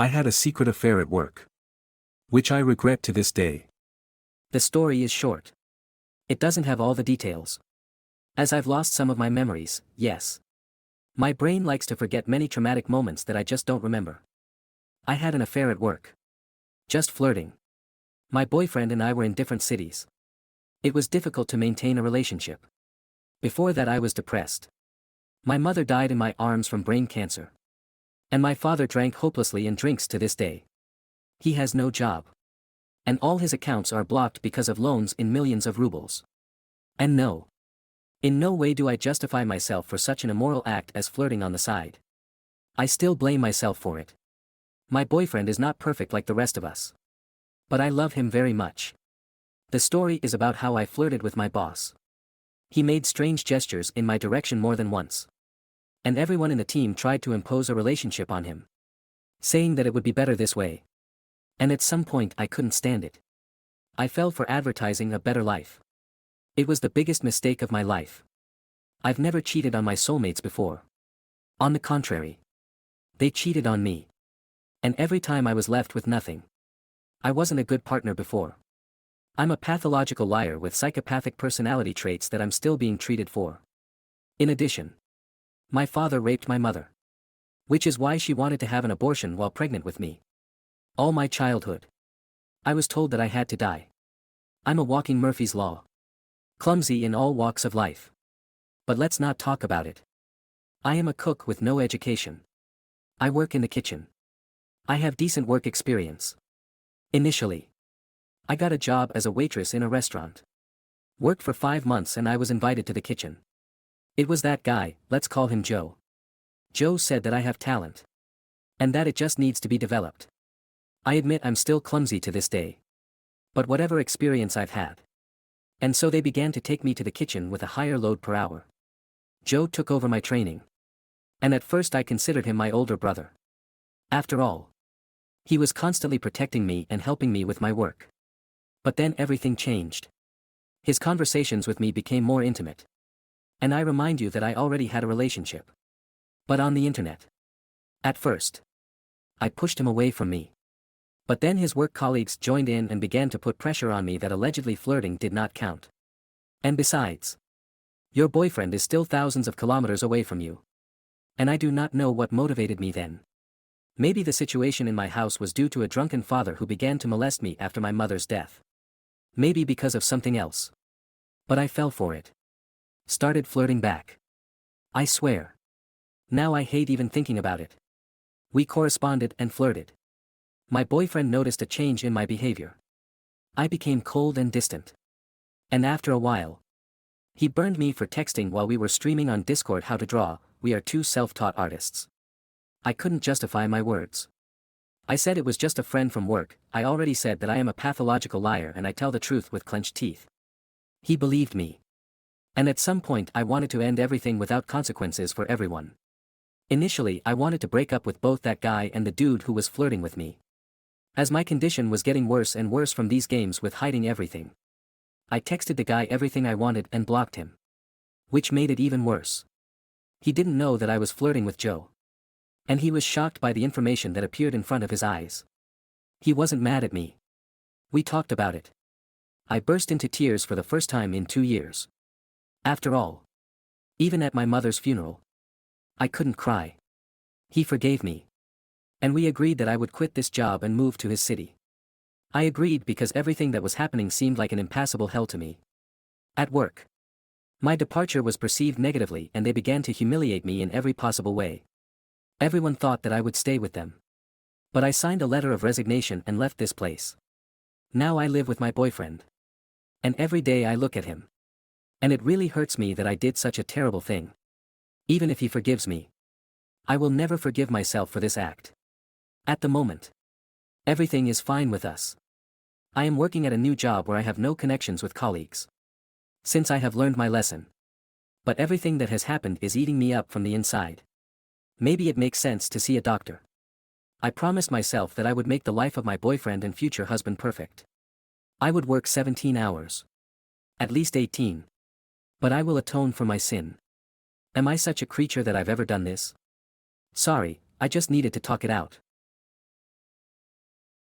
I had a secret affair at work, which I regret to this day. The story is short. It doesn't have all the details. As I've lost some of my memories, yes. My brain likes to forget many traumatic moments that I just don't remember. I had an affair at work. Just flirting. My boyfriend and I were in different cities. It was difficult to maintain a relationship. Before that I was depressed. My mother died in my arms from brain cancer. And my father drank hopelessly and drinks to this day. He has no job. And all his accounts are blocked because of loans in millions of rubles. And no. In no way do I justify myself for such an immoral act as flirting on the side. I still blame myself for it. My boyfriend is not perfect like the rest of us. But I love him very much. The story is about how I flirted with my boss. He made strange gestures in my direction more than once. And everyone in the team tried to impose a relationship on him, saying that it would be better this way. And at some point I couldn't stand it. I fell for advertising a better life. It was the biggest mistake of my life. I've never cheated on my soulmates before. On the contrary. They cheated on me. And every time I was left with nothing. I wasn't a good partner before. I'm a pathological liar with psychopathic personality traits that I'm still being treated for. In addition, my father raped my mother. Which is why she wanted to have an abortion while pregnant with me. All my childhood. I was told that I had to die. I'm a walking Murphy's Law. Clumsy in all walks of life. But let's not talk about it. I am a cook with no education. I work in the kitchen. I have decent work experience. Initially, I got a job as a waitress in a restaurant. Worked for 5 months and I was invited to the kitchen. It was that guy, let's call him Joe. Joe said that I have talent. And that it just needs to be developed. I admit I'm still clumsy to this day. But whatever experience I've had. And so they began to take me to the kitchen with a higher load per hour. Joe took over my training. And at first I considered him my older brother. After all, he was constantly protecting me and helping me with my work. But then everything changed. His conversations with me became more intimate. And I remind you that I already had a relationship. But on the internet. At first, I pushed him away from me. But then his work colleagues joined in and began to put pressure on me that allegedly flirting did not count. And besides, your boyfriend is still thousands of kilometers away from you. And I do not know what motivated me then. Maybe the situation in my house was due to a drunken father who began to molest me after my mother's death. Maybe because of something else. But I fell for it. Started flirting back. I swear. Now I hate even thinking about it. We corresponded and flirted. My boyfriend noticed a change in my behavior. I became cold and distant. And after a while, he burned me for texting while we were streaming on Discord how to draw. We are two self-taught artists. I couldn't justify my words. I said it was just a friend from work. I already said that I am a pathological liar and I tell the truth with clenched teeth. He believed me. And at some point I wanted to end everything without consequences for everyone. Initially I wanted to break up with both that guy and the dude who was flirting with me. As my condition was getting worse and worse from these games with hiding everything. I texted the guy everything I wanted and blocked him. Which made it even worse. He didn't know that I was flirting with Joe. And he was shocked by the information that appeared in front of his eyes. He wasn't mad at me. We talked about it. I burst into tears for the first time in 2 years. After all. Even at my mother's funeral. I couldn't cry. He forgave me. And we agreed that I would quit this job and move to his city. I agreed because everything that was happening seemed like an impassable hell to me. At work. My departure was perceived negatively and they began to humiliate me in every possible way. Everyone thought that I would stay with them. But I signed a letter of resignation and left this place. Now I live with my boyfriend. And every day I look at him. And it really hurts me that I did such a terrible thing. Even if he forgives me. I will never forgive myself for this act. At the moment. Everything is fine with us. I am working at a new job where I have no connections with colleagues. Since I have learned my lesson. But everything that has happened is eating me up from the inside. Maybe it makes sense to see a doctor. I promised myself that I would make the life of my boyfriend and future husband perfect. I would work 17 hours. At least 18. But I will atone for my sin. Am I such a creature that I've ever done this? Sorry, I just needed to talk it out.